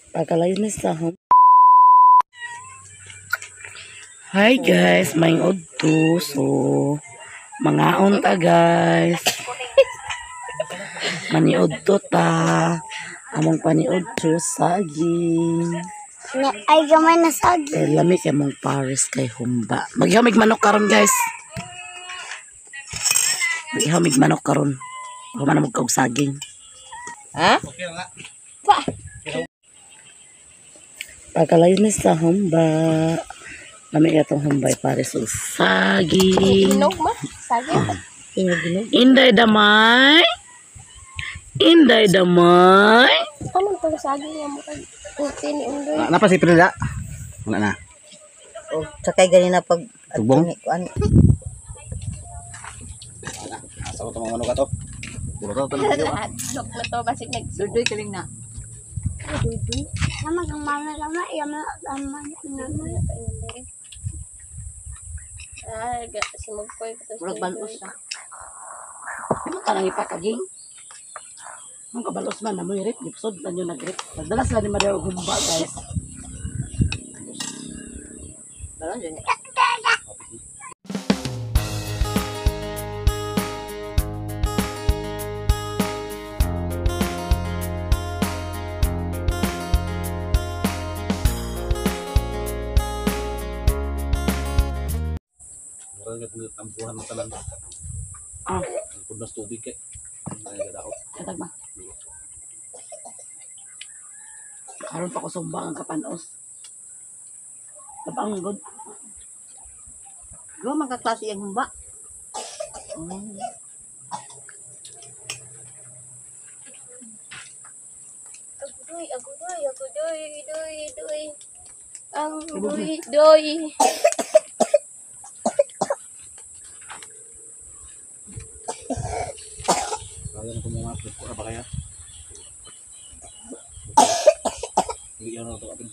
Pagkalayo sa home. Hi guys, may udto. So, mangaon ta guys. Maniudto ta. Among paniudto saging. Ay, gamay na saging. Kay lami kay mong Paris kay humba. Maghamig manok karon guys. Maghamig manok karon. Humana mo kog saging. Ha? Pa. Pagkalayo sa humba. Lami ka itong humbay Paris o saging. Inog ma? Saging? Inday damay. Inday damay. Ano itong saging nga mo kag puti ni Undoy? Napa si Prida? Wala na. O, sakay ganina pag Tugbong? kuan. Asa ko mga manok ka to? Duro to na. Lok na to, basig Dudoy kaling na. nagsududu. Nama gamana lama, iya ma gamana. Simugkoy ko to. Murag balos na. Ano ka nang ipakaging? Ang kabalos man, namoy rip, gipsod na nyo nag-rip. Pagdalas na ni Maria humba guys. Balon dyan. Murag nga tampuhan mo talan. Ah, Punas tubig kay. Ay gadaot. katag ba? Karon pa ko sumbang ang kapanos. Kapang good. Go magkaklase ang humba. Agudoy. Ang doy. Kaya na ko mga ko ba kaya? Hindi yan to apin.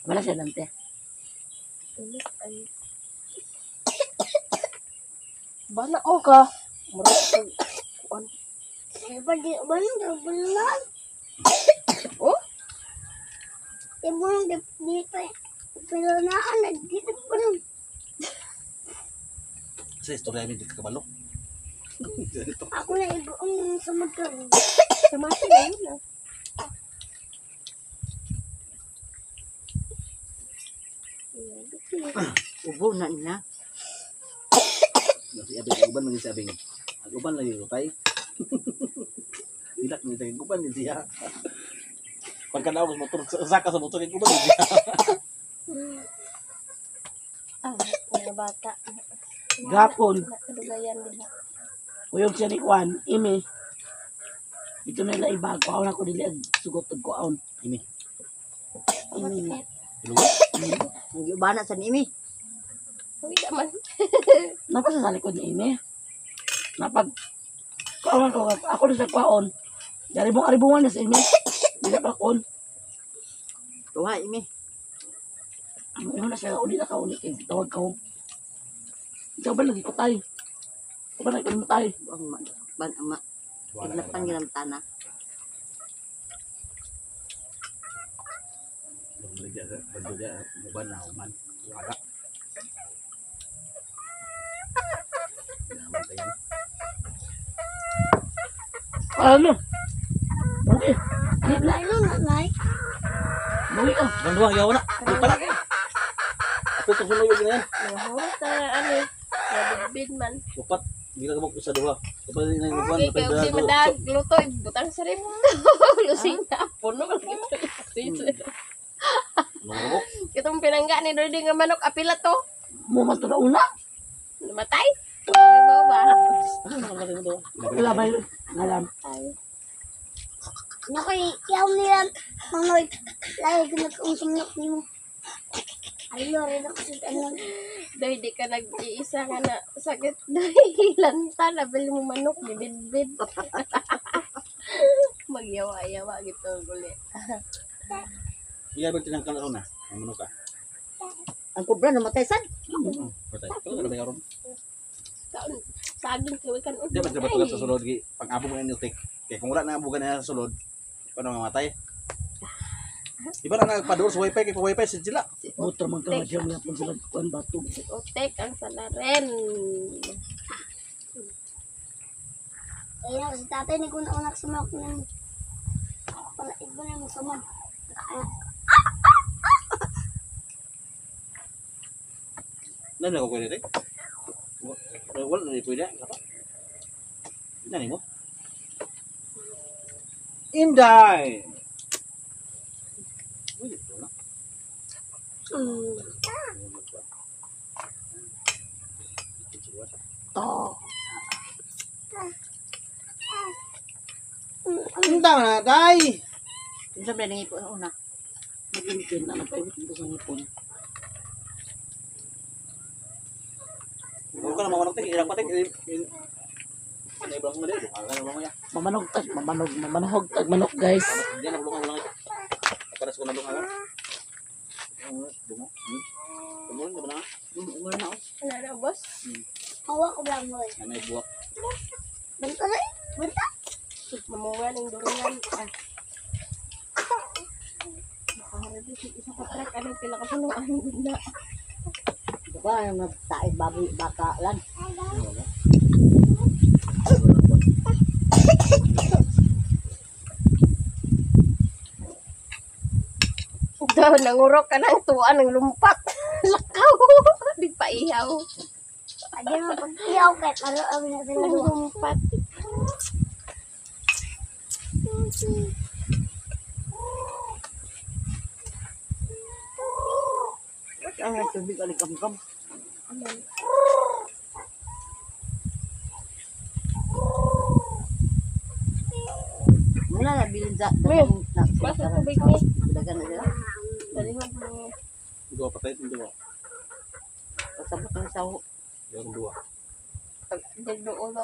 Wala siya lang te. Bana o ka. Murag kuan. Bulan. Oh? Ibang dito. Pero na dito bulan. Sa istorya mi di ka kabalo. Ako na ibuong sumagkar. Samati na yun. Ubo na niya. Si abing uban man si abing. Ang uban lagi rutay. Dilak ni sa uban ni siya. Pagkanaw sa motor sa motor ni uban ni siya. Mga bata. Gapon. Kadugayan din. Uyog siya ni Juan. Imi. Ito na lang iba. Kuhaon ako dili ang sugot ng kuhaon. Imi. Imi na. Yung iba na sa nimi. Uy, naman. Napasa sa likod ni Imi. Napag kuhaon ko. Ako na sa kuhaon. Aribungan na sa Imi. Dili pa kuhaon. Tuwa imi. Ang ino na siya. Uli na ka. Uli kay tawag ka. Ikaw ba lagi ko tayo? Ikaw ba lagi mo tayo? Ban ama. Kidnapan ginang tanah. Berbeda uban na uman. Wala. Ano? Okay. Ano na, Bawi ka. Banduang yaw na. Di pala. Ako sa suno yung ganyan. Mahurot na ano eh. Nabigbid man. Upat. Hindi ka gamok sa duha. Kapag na yung uban. Ikaw si madag luto. Butang sa rin mo. Lusina. Puno ka lang ito. Gamok. Itong pinangga ni Dodi nga manok. Apila to. Muman to na una. Namatay. Ano ba? Ano nakalagay mo doon? Wala ba yun? Alam. Nakoy, yaw nila. Mangoy. Lagi ko nag-unsingok ni mo. Ayaw rin ako sa talang. Dahil di ka nag-iisa nga na sakit. Dahil lanta. Nabili mo manok. Bibid-bid. Magyawa-yawa gitu guli. Iya bertinang ka na una. Ang manok ka. Ang kubra namatay sad. Patay. Ito na ba karon? Saging kawin kan Di ba dapat sa sulod gi pang-abo mo ni utik. Kaya kung wala na abugan na sa sulod, paano mamatay? Di ba na nagpadoor sa wifi kay pa wifi sa sila? Motor man ka madyan nga po sila kuan bato. Utek ang salaren. Ayun, si tatay ni kuna unak sumak ng palaig mo na mo sumak. Nan na ko pwede. Wala na pwede. Apa? Nani mo? Inday. Uy, ito na. Inday na, day. Unsa man nangipo sa una? Magintin na nagpawit ito sa ngipon. Huwag ka na mamanok tig, ilang patig. Ano ibang mo din? Ang ano mo ya? Mamanog tag manok guys. Diyan na bulungan lang ito. Para sa kunalong aga. Bungo. Bungo na ba na? Wala na. Wala na boss. Hawa ko lang mo. Ano ay buwak? Banta na. Banta. Mamunga ng duringan. Nakaharap isa ka track. Anong pila ka puno ang ganda. Ito pa yung nagtaig baboy baka lan. Daw, nangurok ka ng tuwa ng lumpak. Lakaw. Di pa ihaw. Adi mo pag-iyaw kahit maroon na sila Ng duwa. lumpat. Ang tubig alikam-kam. Mula na bilin sa Basta tubig ni. dagan na sila. Dalihog mo. Dua patay ito dua. Pasabot ng sawo. Yung dua. Dagdo ulo.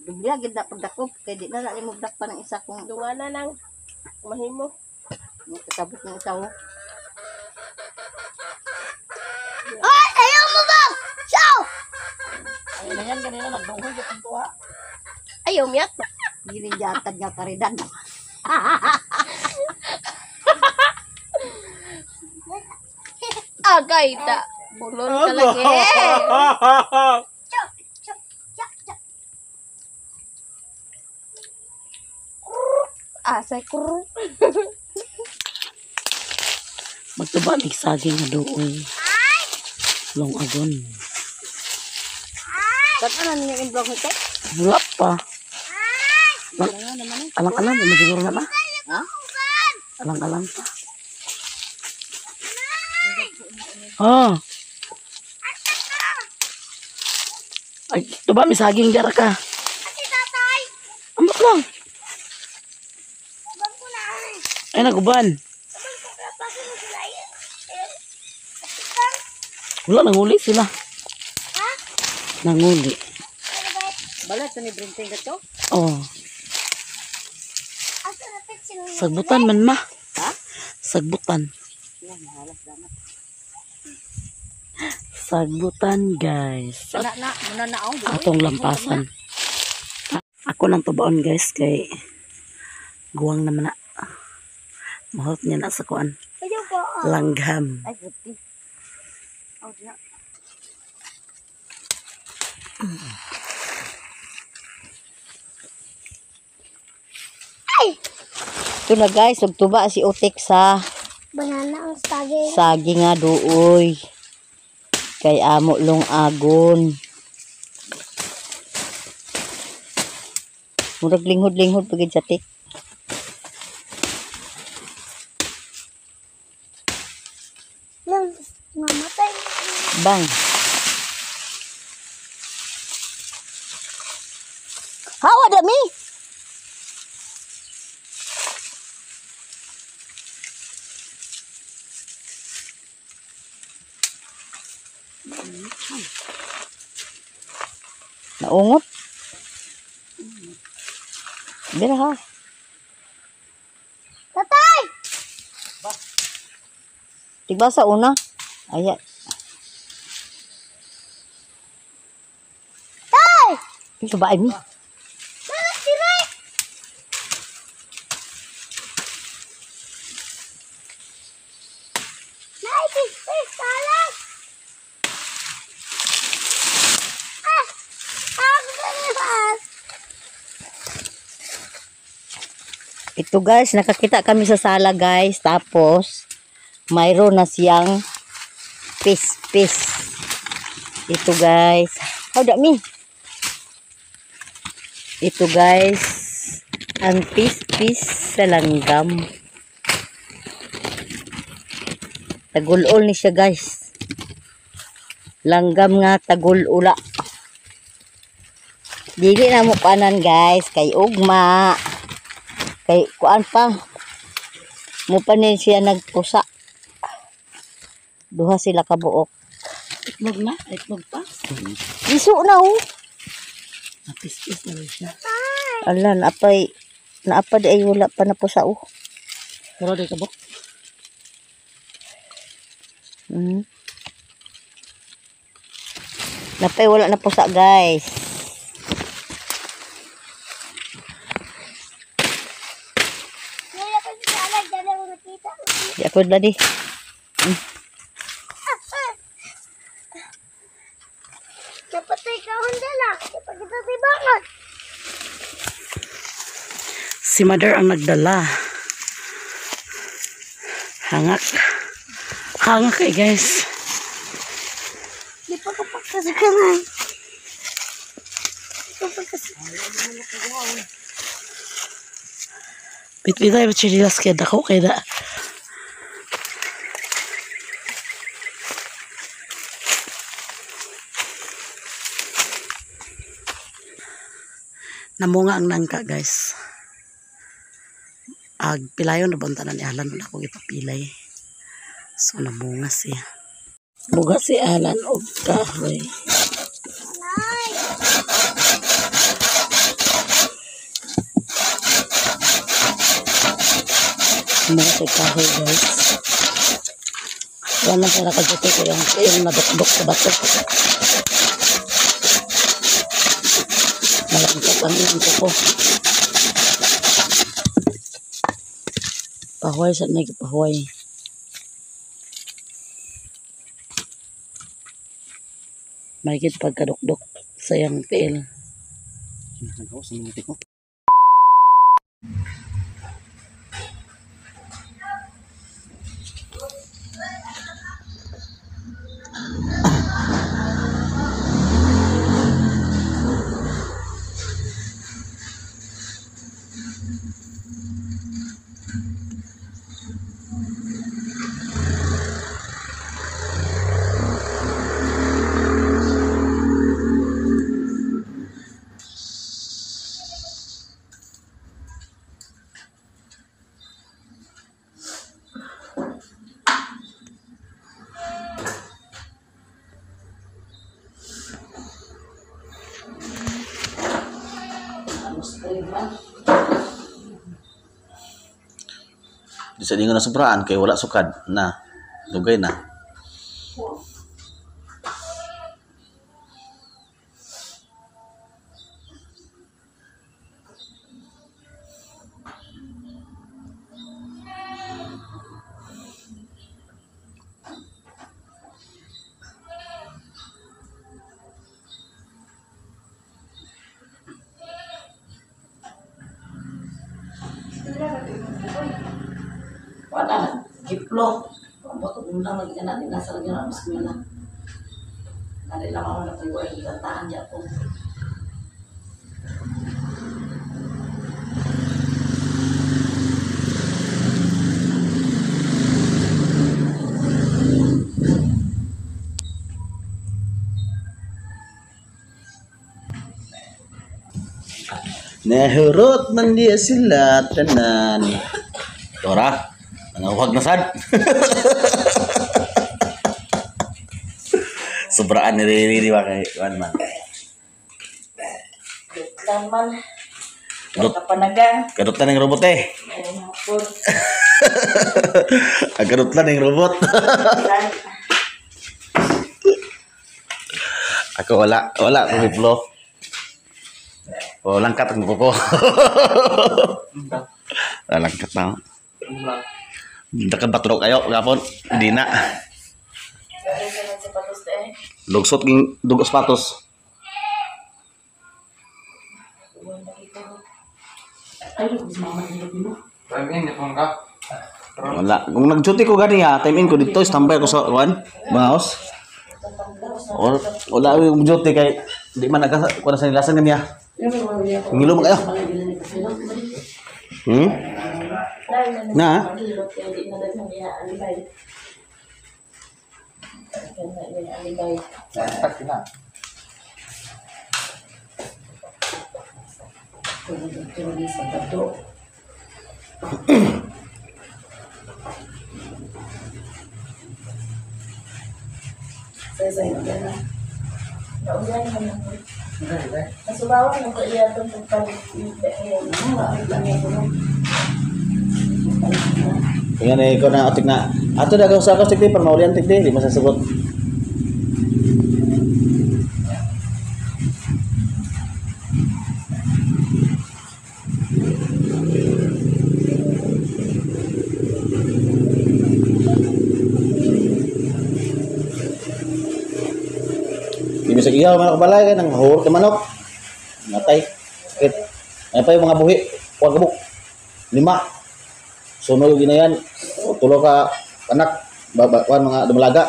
Dubya gid na pagdakop kay di na na mo dakpa ng isa kung Dungana nang mahimo. kasabot ng sawo. Ay! Ayaw mo ba? Ciao! Ay na yan kanina nagdunghoy yung tuwa. Ayaw miyat. Gininjatad nga karidan. Agay ta. Bulon ka lagi. Ciao! Ciao! Ciao! Ciao! Asay kuro. Magtuba may saging na doon. Long agon. Saan niya yung vlog nito? Wala pa. Wala nga naman eh. Alang-alang, may siguro na ba? Ha? Alang-alang pa. Ah. Ay, tuba may saging dara ka. Ati tatay! Ambot lang. Bang ko na Ay, naguban. Bang ko na pati mo sila yun. Wala, nanguli sila. Ha? Nanguli. Ano ba? Balat ni Brinting ka to? Oh, Asa na pit sila? sagbutan man ma. Ha? Sagbutan. Yan, mahalas damat. Sagbutan, guys. Sana na, muna na ako. Atong lampasan. Ako nang tubaon, guys, kay guwang naman na. Mahot niya na sa kuan. Ayaw ko. Langgam. Ay, puti. Oh, na. Ito na guys, ugtuba si Utik sa Banana ang stagay. saging nga duoy. Kay amo long agon. Murag linghod-linghod pagid sa tik. Nang mamatay. Bang. Hawa dami. Naungot. Bira ha. Tatay! Tigba sa una. Ayan. Tay! Ito ba, Amy? Bakit sila? Naipis-pis talang! Ah! Ako na naman! Ito guys, nakakita kami sa sala guys. Tapos, mayroon na siyang fish. Ito guys. How that me? Ito guys, ang fish sa langgam. Tagulol ni siya guys. Langgam nga tagulula. Dili na mo kanan guys, kay ugma. Kay kuan pa. Mo pa ni siya nagpusa. Duha sila kabuok. Itlog na, itlog pa. Isu na oh. Napis-pis na rin siya. Ala, naapa di ay wala pa na pusa oh. Pero di ka ba? Napay wala na pusa guys. Ngayon ako sa alag, dala mo nakita. Di ako dali. Napatay ka Honda lang. Kapag ito tibangan. Si mother ang nagdala. Hangak. Hangak eh guys. Di pa kapak sa kamay. Bitbitay ba chililas kaya dako kaya da. Namunga ang nangka guys. Ag pilayon na bunta na ni Alan wala ko ipapilay. So namunga siya. Buga si Alan og kahoy. Buga si kahoy guys. Wala na siya nakajuti ko yung nadukdok sa bato. Malangkot ang yung ko. Pahuay sa nagpahuay. Mahigit pagkadukdok sa yung tiil. Nagawa sa minuti ko. Di sa dingo na sobraan kay wala sukad na dugay na. Wala, giplo. Bato muna lagi na natin nasa lagi na mas kumila. Nari lang ako natiwa yung gantaan dyan po. Nahurot man dia sila tanan. Tora, nangahuhag na sad. Sobraan ni Riri ba kay Juan man. Naman. Kapanagan. Kadot lang ng robot eh. Ang kadot lang ng robot. Ako wala kung flow. Oh, langkat ang buko ko. Langkat na. Dakan paturok kayo gapon. Hindi na. Lugsot ng dugos patos. Wala. Kung nag-duty ko gani ha, time in ko dito, standby ko sa mga house. Wala yung duty kay di man nagkuha sa nilasan kami ha. Ngilo mo kayo. Na? Nasubawan ng iya itong pagpalit. Yan eh, ikaw na atik na. Ato na sa ako tikdi, para maulian tikdi, di masasagot. Di bisa iyaw, manok balay ka, nang hurot ka manok. Natay. Sakit. Ayan pa yung mga buhi. Kuha kabuk. 5. Sunod yun na yan. Tulo ka anak. Kuha mga dumalaga.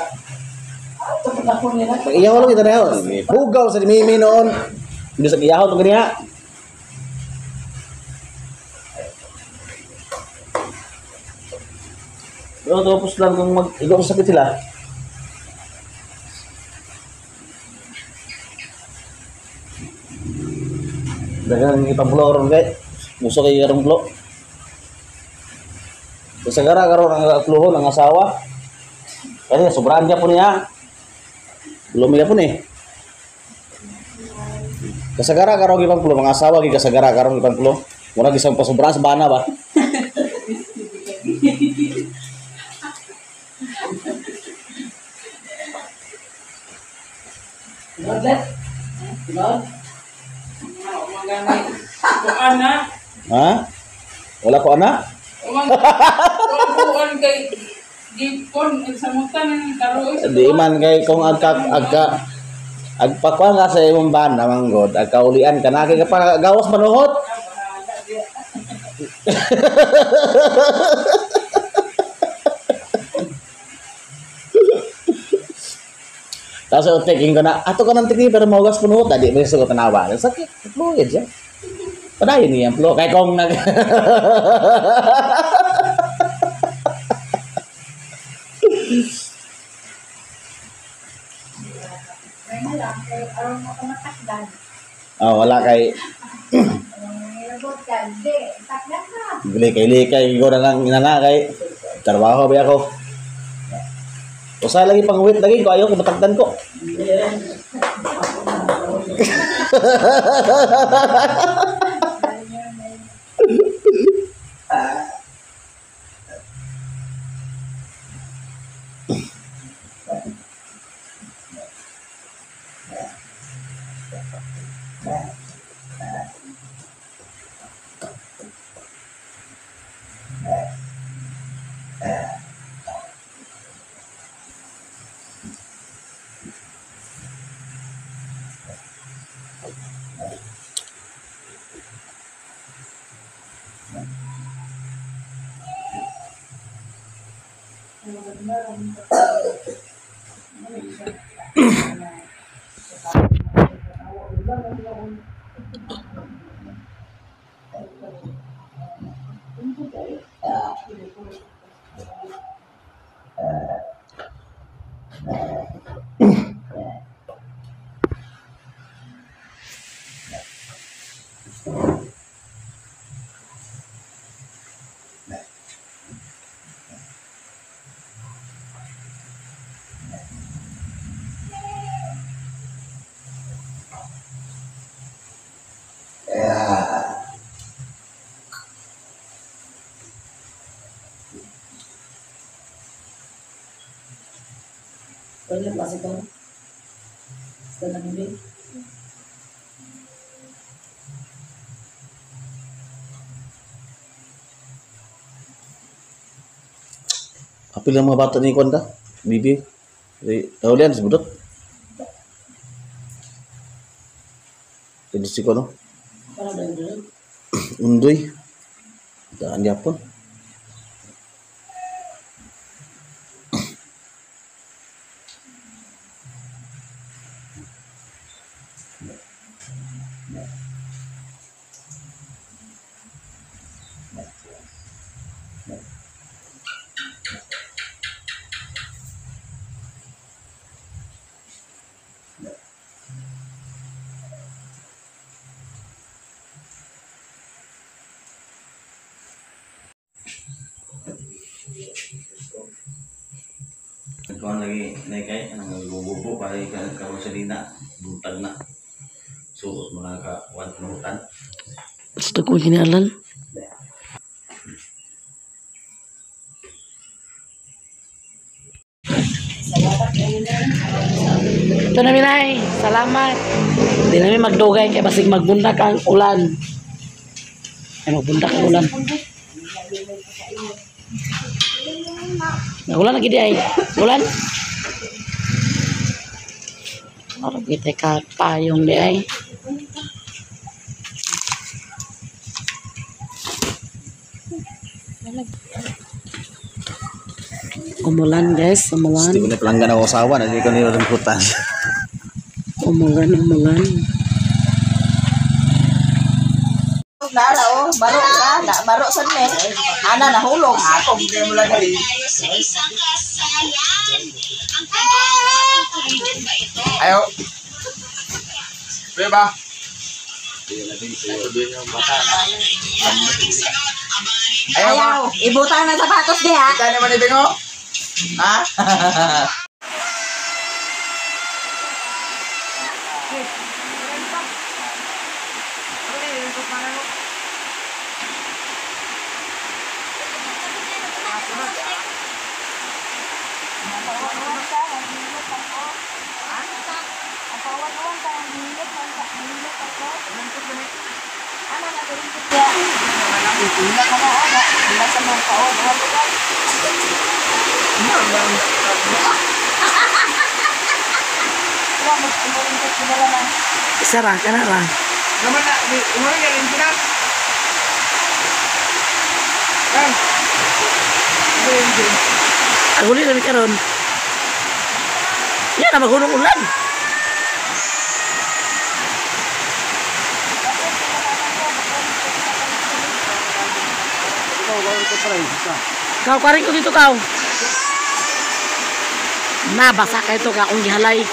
Pag-iyaw lang ito na yun. Bugaw sa Mimi noon. Hindi sa iyaw ito ganyan. Pero tapos lang kung mag-igaw sa sakit sila. Dagang ipampulo ron kay muso kay karong pulo. Kasagara karon ang kluhon ang asawa. Kasi sobrang niya po niya. Belum ya po ni. Kasagara karon ipang pulo mga asawa gi kasagara karon ipang pulo. Mura gisang pasobrang sa bana ba. Ha? Wala ko anak? Uwan kay Dipon samutan ng karoos. Di man kay kung agpakuan nga sa imong ban namang god agkaulian ka na kay pa gawas manuhot. Tapos taking ko na ato ka nang tingin pero maugas punuhot di may sugot tanawa. Sakit, fluid siya. Padayon niya flow kay kung nag wala kay likay ko na lang inana kay trabaho ba ako. Usa lagi pang-wait lagi ko ayaw ko matagdan ko. Pwede yung klase ko. Basta na bibig. Apil ang mga bata ni Kwanda. Bibi. Kaulian, sebudot. Jadi si kono. Parang dahil doon. Undoy. Daan di apon. Kawan lagi naik kayak nanggububu pari kalau selina buntag na suot mga kawan penutan. Gusto ko hinalan. Ito na minay. Salamat. Hindi namin magdugay kaya basig magbundak ang ulan. Ay magbundak ang ulan. Ulan lagi di ay. Ulan. Orang kita payung di ay. Umulan guys, umulan. Hindi ko na pelanggan ako asawa na hindi ko nilalimputan. Umulan, umulan. Nara oh, baro ka, na baro sa me. Ana nahulog. Ako hindi mo lang dali. Ayo. Beba. Ayaw, ibutang na sapatos di ha. Kita naman ibingo. Ha? Sarah, ka na lang. Naman na, umuwi ka rin sila. Kan? Ang huli namin karon. Yan na maghulong ulan. Kau karing ko dito kau. Nabasa kayo to ka akong gihalay.